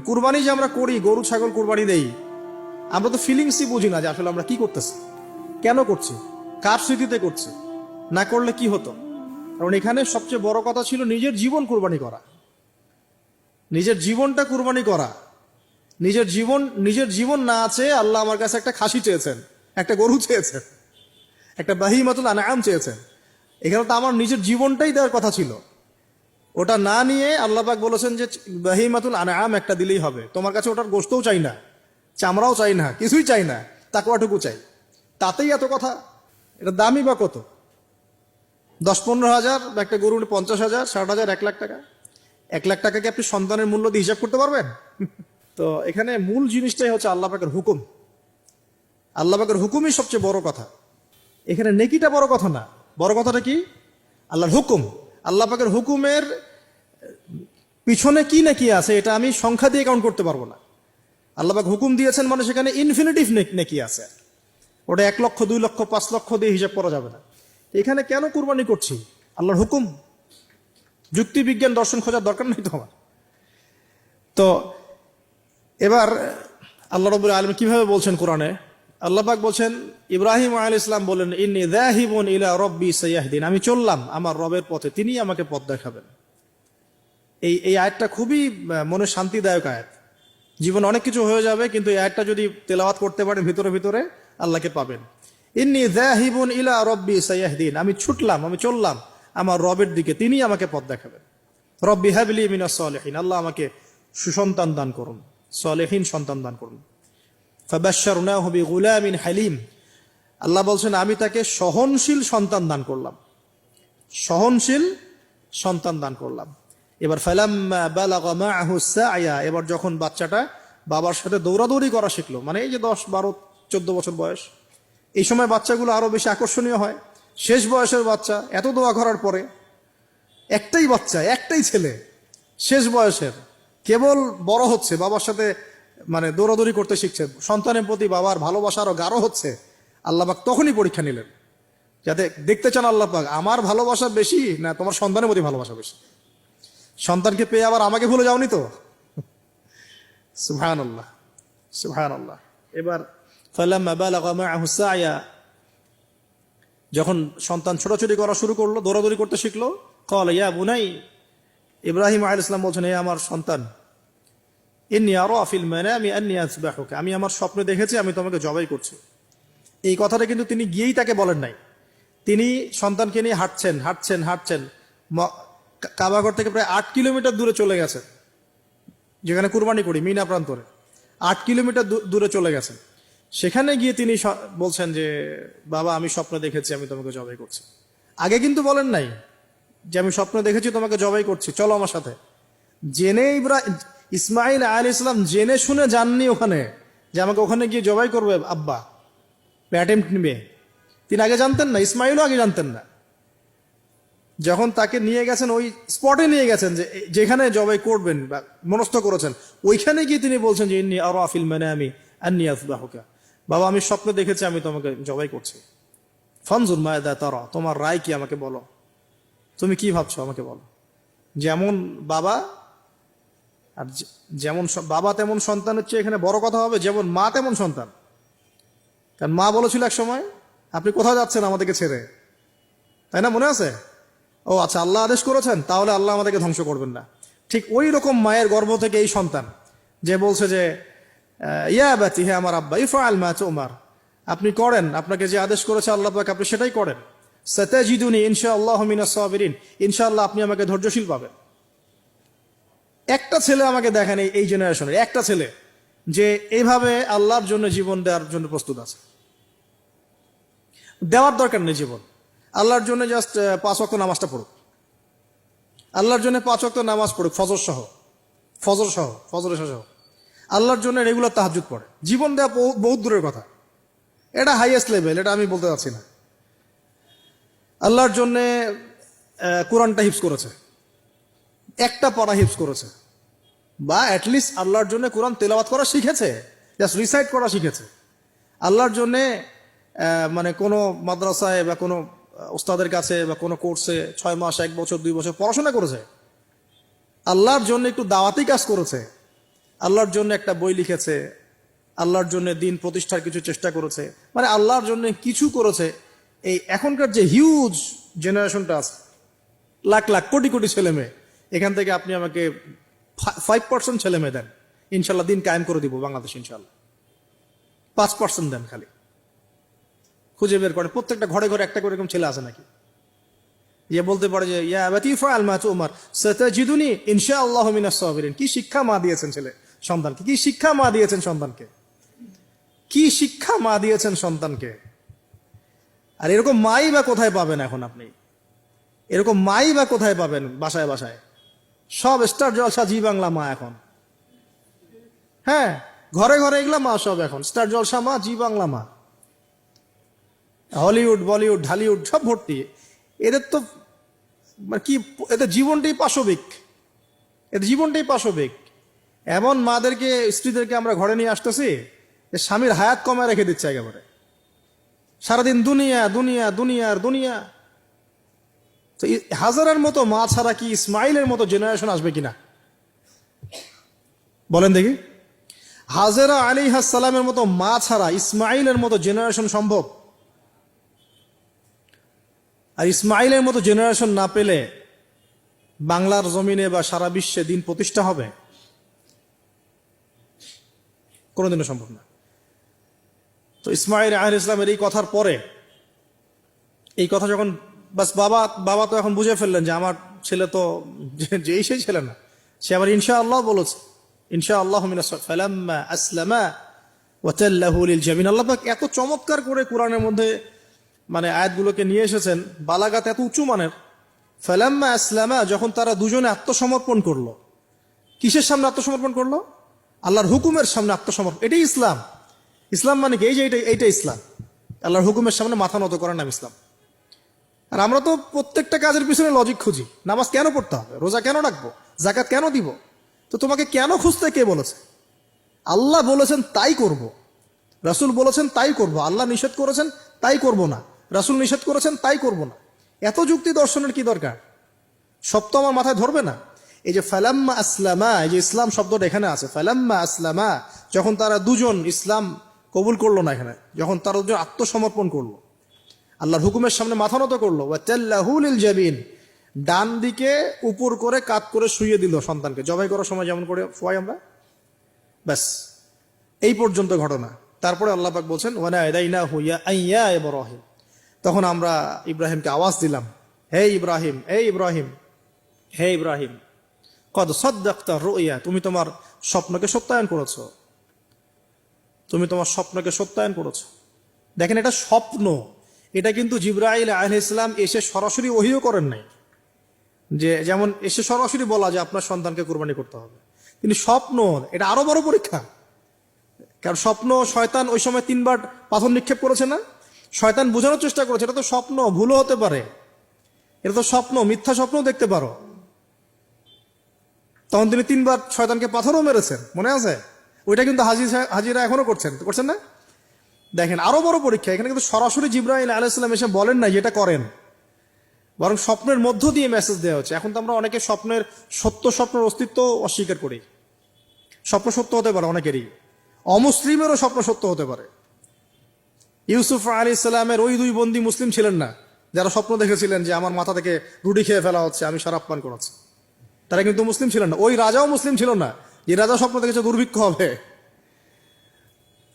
কুরবানি যে আমরা করি, গরু ছাগল কুরবানি দেই, আমরা তো ফিলিংসই বুঝি না যে আসলে আমরা কি করতেছি, কেন করছি, কার স্মৃতিতে করছি, না করলে কি হতো। কারণ এখানে সবচেয়ে বড় কথা ছিল নিজের জীবন কুরবানি করা, নিজের জীবনটা কুরবানি করা। নিজের জীবন না আছে, আল্লাহ আমার কাছে একটা খাসি চেয়েছেন, একটা গরু চেয়েছেন, একটা বাহিমাতুল আনআম চেয়েছেন। এখানে তো আমার নিজের জীবনটাই দেওয়ার কথা ছিল। ওটা না নিয়ে আল্লাহ পাক বলেছেন যে বাহিমাতুল আনআম একটা দিলেই হবে। তোমার কাছে ওটার গোশতও চাই না, চামড়াও চাই না, কিছুই চাই না, তাকওয়াটুকু চাই। তাতেই এত কথা। এটা দামই বা কত? 10-15 হাজার, বা একটা গরু 50,000, 60,000, 1 লাখ টাকা। 1 লাখ টাকাকে আপনি সন্তানের মূল্য দিয়ে হিসাব করতে পারবেন? তো এখানে মূল জিনিসটাই হচ্ছে আল্লাহ পাকের হুকুম। আল্লাহ পাকের হুকুমই সবচেয়ে বড় কথা। এখানে নেকিটা বড় কথা না, বড় কথাটা কি? আল্লাহর হুকুম। আল্লাহ পাকের হুকুমের পিছনে কি নেকি আছে এটা আমি সংখ্যা দিয়ে কাউন্ট করতে পারবো না। আল্লাহ পাক হুকুম দিয়েছেন মানে সেখানে ইনফিনিটিভ নেকি আছে। ওটা 1 লক্ষ, 2 লক্ষ, 5 লক্ষ দিয়ে হিসাব করা যাবে না। এখানে কেন কুরবানি করছি? আল্লাহর হুকুম। যুক্তি বিজ্ঞান দর্শন খোঁজার দরকার নেই তো আমার। তো এবার আল্লাহ রাব্বুল আলামিন কিভাবে বলছেন কোরআনে? আল্লাহ পাক বলছেন, ইব্রাহিম আলাইহিস সালাম বলেন, ইন্নী যাহিবুন ইলা রাব্বি সায়াহদিন, আমি চললাম আমার রবের পথে, তিনি আমাকে পথ দেখাবেন। এই আয়াতটা খুবই মনে শান্তিদায়ক আয়াত। জীবনে অনেক কিছু হয়ে যাবে, কিন্তু এই আয়াতটা যদি তেলাওয়াত করতে পারেন ভিতরে ভিতরে আল্লাহকে পাবেন। ইন্নী যাহিবুন ইলা রাব্বি সায়াহদিন, আমি ছুটলাম, আমি চললাম আমার রবের দিকে, তিনি আমাকে পথ দেখাবেন। রব্বি হাবলি মিনাস সালিহিন, আল্লাহ আমাকে সুসন্তান দান করুন, সালেহীন সন্তান দান করুন। ফাবাশশারনাহু বিগুলামিন হালিম, আল্লাহ বলছেন আমি তাকে সহনশীল সন্তান দান করলাম, সহনশীল সন্তান দান করলাম। এবার ফালাম্মা বালাগা মাআহু সা'য়া, এবার যখন বাচ্চাটা বাবার সাথে দৌড়াদৌড়ি করা শিখলো, মানে এই যে 10, 12, 14 বছর বয়স, এই সময় বাচ্চাগুলো আরো বেশি আকর্ষণীয় হয়। শেষ বয়সের বাচ্চা, এত দোয়া করার পরে একটাই বাচ্চা, একটাই ছেলে, শেষ বয়সের, কেবল বড় হচ্ছে, বাবার সাথে মানে দৌড়াদৌড়ি করতে শিখছে, সন্তানের প্রতি বাবার ভালোবাসা আরো গাঢ় হচ্ছে। আল্লাহ পাক তখনই পরীক্ষা নিলেন, যাতে দেখতে চান আল্লাহ পাক আমার ভালোবাসা বেশি না তোমার সন্তানের প্রতি ভালোবাসা বেশি। সন্তানকে পেয়ে আবার আমাকে ভুলে যাওনি তো? সুবহানাল্লাহ, সুবহানাল্লাহ। এবার ফালাম্মা বালাগা মাআহু সা'য়া, যখন সন্তান ছোটাছুটি করা শুরু করলো, দৌড়াদৌড়ি করতে শিখলো, ক্বালা ইয়া বুনাই, ইব্রাহিম আলাইহিস সালাম বলছেন, হে আমার সন্তান, ইন্নী আরা ফিল মানামি আন্নী আযবাহুকা, আমি আমার স্বপ্নে দেখেছি আমি তোমাকে জবাই করছি। এই কথাটা কিন্তু তিনি গিয়েই তাকে বলেন নাই। তিনি সন্তানকে নিয়ে হাঁটছেন হাঁটছেন হাঁটছেন, কাবাঘর থেকে প্রায় 8 কিলোমিটার দূরে চলে গেছেন, যেখানে কুরবানি করি মিনা প্রান্তরে 8 কিলোমিটার দূরে চলে গেছেন। সেখানে গিয়ে তিনি বলছেন যে বাবা আমি স্বপ্নে দেখেছি আমি তোমাকে জবাই করছি। আগে কিন্তু বলেন নাই যে আমি স্বপ্নে দেখেছি তোমাকে জবাই করছি, চলো আমার সাথে। জেনে ইসমাইল আলাইহিস সালাম জেনে শুনে যাননি ওখানে যে আমাকে ওখানে গিয়ে জবাই করবে আব্বা, অ্যাটেম্পট নিবে। তিনি আগে জানতেন না, ইসমাইলও আগে জানতেন না। যখন তাকে নিয়ে গেছেন, ওই স্পটে নিয়ে গেছেন যে যেখানে জবাই করবেন বা মনস্থ করেছেন, ওইখানে গিয়ে তিনি বলছেন যে ইন্নী আরা ফিল মানামি আন্নী আযবাহুকা, বাবা আমি স্বপ্নে দেখেছি আমি তোমাকে জবাই করছি। ফানজুর মাযা তারা, তোমার রায় কি আমাকে বলো, তুমি কি ভাবছো আমাকে বলো। যেমন বাবা, আর যেমন বাবা তেমন সন্তান হচ্ছে এখানে বড় কথা হবে, যেমন মা তেমন সন্তান। কারণ মা বলেছিল এক সময়, আপনি কোথাও যাচ্ছেন আমাদেরকে ছেড়ে, তাই না? মনে আছে? ও আচ্ছা, আল্লাহ আদেশ করেছেন, তাহলে আল্লাহ আমাদেরকে ধ্বংস করবেন না। ঠিক ওই রকম মায়ের গর্ভ থেকে এই সন্তান যে বলছে যে ইয়া বাতি, হে আমার আব্বা, ইফআল মা তুমার, আপনি করেন, আপনাকে যে আদেশ করেছে আল্লাহ পাক আপনি সেটাই করেন। সাতাজিদুনি ইনশাআল্লাহু মিনাস সাবিরিন, ইনশাআল্লাহ আপনি আমাকে ধৈর্যশীল পাবেন। একটা ছেলে আমাকে দেখেন এই জেনারেশনের, একটা ছেলে যে এইভাবে আল্লাহর জন্য জীবন দেওয়ার জন্য প্রস্তুত আছে। দেওয়ার দরকার নেই জীবন, আল্লাহর জন্য জাস্ট 5 ওয়াক্ত নামাজটা পড়ুক, আল্লাহর জন্য 5 ওয়াক্ত নামাজ পড়ুক, ফজর সহ, ফজর সহ আল্লাহর জন্য রেগুলার তাহাজ্জুদ পড়ে। জীবন দেওয়া বহুত দূরের কথা, এটা হাইয়েস্ট লেভেল, এটা আমি বলতে চাচ্ছি না। আল্লাহর জন্যে কোরআনটা হিফজ করেছে, একটা পড়া হিফজ করেছে, বা অ্যাটলিস্ট আল্লাহর জন্য কোরআন তেলাওয়াত করা শিখেছে, জাস্ট রিসাইট করা শিখেছে। আল্লাহর জন্যে মানে কোনো মাদ্রাসায় বা কোনো ওস্তাদের কাছে বা কোনো কোর্সে 6 মাস, 1 বছর, 2 বছর পড়াশোনা করেছে। আল্লাহর জন্য একটু দাওয়াতি কাজ করেছে, আল্লাহর জন্য একটা বই লিখেছে, আল্লাহর জন্য দিন প্রতিষ্ঠার কিছু চেষ্টা করেছে, মানে আল্লাহর জন্য কিছু করেছে। এই এখনকার যে হিউজ জেনারেশনটা আছে, লাখ লাখ কোটি কোটি ছেলে মেয়ে, এখান থেকে আপনি আমাকে 5% ছেলে মেয়ে দেন, ইনশাল্লাহ দিন কায়েম করে দিব বাংলাদেশ, ইনশাল্লাহ। 5% দেন খালি, খুঁজে বের করে প্রত্যেকটা ঘরে ঘরে একটা করে এরকম ছেলে আছে নাকি, যে বলতে পারে যে ইয়া আবাতি ফাআল মা তুমার সাতাজিদুনি ইনশাআল্লাহু মিনাস সাবিরিন। কি শিক্ষা মা দিয়েছেন ছেলে সন্তানকে, কি শিক্ষা মা দিয়েছেন সন্তানকে, কি শিক্ষা মা দিয়েছেন সন্তানকে। আর এরকম মাই বা কোথায় পাবেন এখন আপনি, এরকম মাই বা কোথায় পাবেন বাসায় বাসায়। সব স্টার জলসা জি বাংলা মা এখন, হ্যাঁ ঘরে ঘরে এগুলা মা সব এখন, স্টার জলসা মা, জি বাংলা মা, হলিউড বলিউড ঢালিউড সব ভর্তি। এদের তো মানে কি, এদের জীবনটাই পাশবিক, এদের জীবনটাই পাশবিক। এমন মাদেরকে স্ত্রীদেরকে আমরা ঘরে নিয়ে আসতেছি যে স্বামীর হায়াত কমায় রেখে দিচ্ছে একেবারে, সারাদিন দুনিয়া দুনিয়া দুনিয়ার দুনিয়া। তো হাজারের মতো মা ছাড়া কি ইসমাইলের মতো জেনারেশন আসবে কিনা বলেন দেখি। হাজেরা আলাইহিস সালামের মতো মা ছাড়া ইসমাইলের মতো জেনারেশন সম্ভব? আর ইসমাইলের মতো জেনারেশন না পেলে বাংলার জমিনে বা সারা বিশ্বে দিন প্রতিষ্ঠা হবে? কোনোদিনও সম্ভব না। তো ইসমাইল আলাইহিস সালামের এই কথার পরে, এই কথা যখন বাস বাবা তো এখন বুঝে ফেললেন যে আমার ছেলে তো যেই সেই ছেলে না, সে আবার ইনশাআল্লাহ বলেছে, ইনশাআল্লাহু মিনাস ফালাম্মা আসলামা ওয়া তাল্লাহু লিল জাবিন। আল্লাহ পাক এত চমৎকার করে কোরআনের মধ্যে মানে আয়াতগুলোকে নিয়ে এসেছেন, বালাগাত এত উঁচু মানের। ফালাম্মা আসলামা, যখন তারা দুজনে আত্মসমর্পণ করলো। কিসের সামনে আত্মসমর্পণ করলো? আল্লাহর হুকুমের সামনে আত্মসমর্পণ। এটাই ইসলাম। ইসলাম মানে কি? এই যে এইটা ইসলাম, আল্লাহর হুকুমের সামনে মাথা নত করার নাম ইসলাম। আর আমরা তো প্রত্যেকটা কাজের পিছনে লজিক খুঁজি। নামাজ কেন পড়তে হবে, রোজা কেন রাখবো, যাকাত কেন দিব? তো তোমাকে কেন খুঁজতে কে বলেছে? আল্লাহ বলেছেন তাই করব, রাসূল বলেছেন তাই করব। আল্লাহ নিষেধ করেছেন তাই করব না, রাসূল নিষেধ করেছেন তাই করব না। এত যুক্তি দর্শনের কি দরকার? সব তো আমার মাথায় ধরবে না। এই যে ফালাম্মা আসলামা, এই যে ইসলাম শব্দটা এখানে আছে, ফালাম্মা আসলামা, যখন তারা দুজন ইসলাম কবুল করলো না, এখানে যখন তারা দুজন আত্মসমর্পণ করলো, আল্লাহর হুকুমের সামনে মাথা নত করলো, ওয়া তাল্লাহু লিল জাবিন, ডান দিকে উপর করে কাত করে শুইয়ে দিল সন্তানকে, জবাই করার সময় যেমন করে ফুয়াই আমরা, ব্যাস এই পর্যন্ত ঘটনা। তারপরে আল্লাহ পাক বলছেন ওয়ানাদাইনাহু ইয়া ইব্রাহিম, তখন আমরা ইব্রাহিমকে আওয়াজ দিলাম, হে ইব্রাহিম, হে ইব্রাহিম, হে ইব্রাহিম, কদ সাদ্দাকতা রুইয়া, তুমি তোমার স্বপ্নকে সত্যায়ন করেছো, তুমি তোমার স্বপ্নকে সত্যায়ন করেছো। দেখেন এটা স্বপ্ন, এটা কিন্তু জিবরাইল আলাইহিস সালাম এসে সরাসরি ওহীও করেন নাই, যে যেমন এসে সরাসরি বলা যে আপনার সন্তানকে কুরবানি করতে হবে। তিনি স্বপ্ন, এটা আরো বড় পরীক্ষা। কারণ স্বপ্ন, শয়তান ওই সময় 3 বার পাথর নিক্ষেপ করেছে না, শয়তান বোঝানোর চেষ্টা করেছে এটা তো স্বপ্ন, ভুলও হতে পারে, এটা তো স্বপ্ন, মিথ্যা স্বপ্ন দেখতে পারো। তখন তিনি 3 বার শয়তানকে পাথরও মেরেছেন, মনে আছে? ওইটা কিন্তু হাজিরা এখনো করছেন না? দেখেন আরো বড় পরীক্ষা, এখানে কিন্তু সরাসরি জিবরাইল আলাইহিস সালাম এসে বলেন না যেটা করেন, বরং স্বপ্নের মধ্য দিয়ে মেসেজ দেওয়া হচ্ছে। এখন তো আমরা অনেকে স্বপ্নের স্বপ্নের অস্তিত্ব অস্বীকার করি। স্বপ্ন সত্য হতে পারে অনেকেরই, অমুসলিমেরও স্বপ্ন সত্য হতে পারে। ইউসুফ আলাইহিস সালামের ওই 2 বন্দী মুসলিম ছিলেন না যারা স্বপ্ন দেখেছিলেন যে আমার মাথা থেকে রুটি খেয়ে ফেলা হচ্ছে, আমি শরাব পান করাচ্ছি, তারা কিন্তু মুসলিম ছিলেন না। ওই রাজাও মুসলিম ছিল না যে রাজা স্বপ্ন দেখেছে দুর্ভিক্ষ হবে।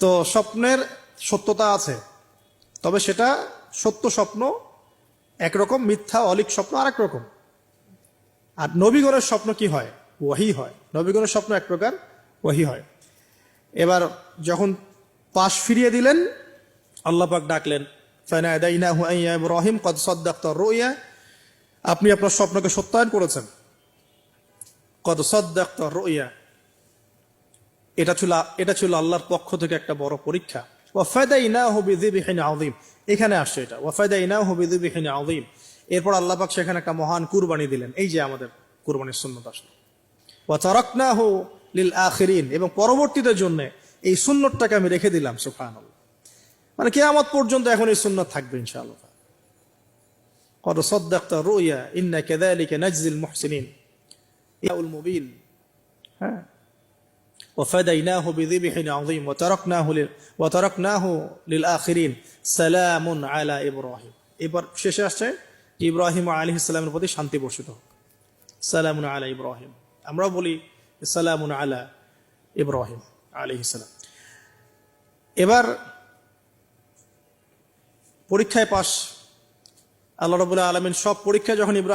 তো স্বপ্নের সত্যতা আছে, তবে সেটা সত্য স্বপ্ন একরকম, মিথ্যা অলিক স্বপ্ন আরেক রকম। আর নবীগণের স্বপ্ন কি হয়? ওয়াহি হয়। নবীগণের স্বপ্ন এক প্রকার, ওয়াহি হয়। এবার যখন পাশ ফিরিয়ে দিলেন, আল্লাহ পাক ডাকলেন, ফানাদাইনাহু ইয়া ইব্রাহিম কদ সাদ্দাকতা রুইয়া, আপনি আপনার স্বপ্নকে সত্যায়ন করেছেন। কদ সাদ্দাকতা রুইয়া, এটা ছিল আল্লাহর পক্ষ থেকে একটা বড় পরীক্ষা। ওয়া ফাদাইনাহু বিযিবহিন আযীম, এখানে আসছে এটা, ওয়া ফাদাইনাহু বিযিবহিন আযীম। এরপর আল্লাহ পাক সেখানে একটা মহান কুরবানি দিলেন। এই যে আমাদের কুরবানির সুন্নাত আসলো, ওয়া তারাকনাহু লিল আখিরিন, এবং পরবর্তীদের জন্য এই সুন্নতটাকে আমি রেখে দিলাম। সুবহানাল্লাহ, মানে কিয়ামত পর্যন্ত এখন এই সুন্নাত থাকবে ইনশাআল্লাহ। কদ সাদ্দাকতা রুইয়া ইন্না কাযালিকা নাজজিল মুহসিনিন, ইয়াউল মুবিন। হ্যাঁ, وفديناه بذبح عظيم وتركناه للآخرين سلام على إبراهيم এবার শেষে আসছে ইব্রাহিম আলাইহিস সালামের প্রতি শান্তি বর্ষিত হোক সালামুন আলা ইব্রাহিম আমরা বলি সালামুন আলা ইব্রাহিম আলাইহিস সালাম এবার পরীক্ষায় পাস আল্লাহ রাব্বুল আলামিন সব পরীক্ষায় যখন ইব্রাহিম